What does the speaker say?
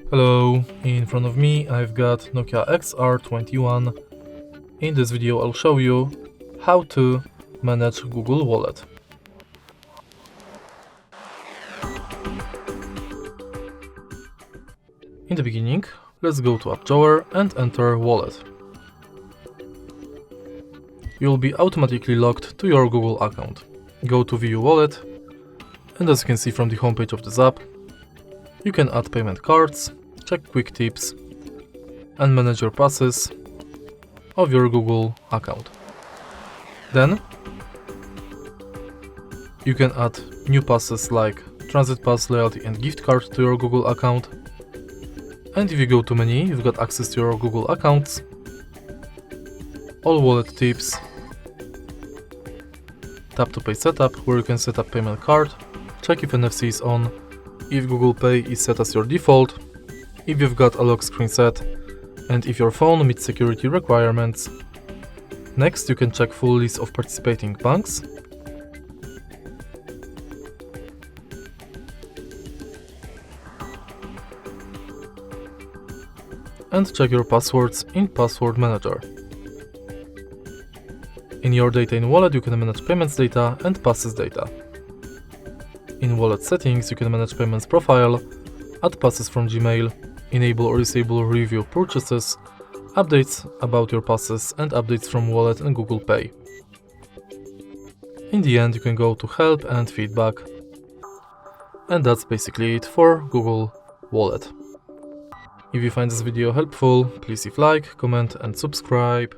Hello, in front of me I've got NOKIA XR21. In this video I'll show you how to manage Google Wallet. In the beginning, let's go to App Drawer and enter Wallet. You'll be automatically logged to your Google account. Go to View Wallet, and as you can see from the homepage of this app, you can add payment cards, check quick tips, and manage your passes of your Google account. Then you can add new passes like Transit Pass, Loyalty and Gift Card to your Google account. And if you go to menu, you've got access to your Google accounts, all wallet tips, tap to pay setup, where you can set up payment card, check if NFC is on, if Google Pay is set as your default, if you've got a lock screen set, and if your phone meets security requirements. Next, you can check full list of participating banks. And check your passwords in Password Manager. In your data in Wallet, you can manage payments data and passes data. In Wallet settings, you can manage payments profile, add passes from Gmail, enable or disable review purchases, updates about your passes, and updates from Wallet and Google Pay. In the end, you can go to Help and Feedback. And that's basically it for Google Wallet. If you find this video helpful, please leave like, comment and subscribe.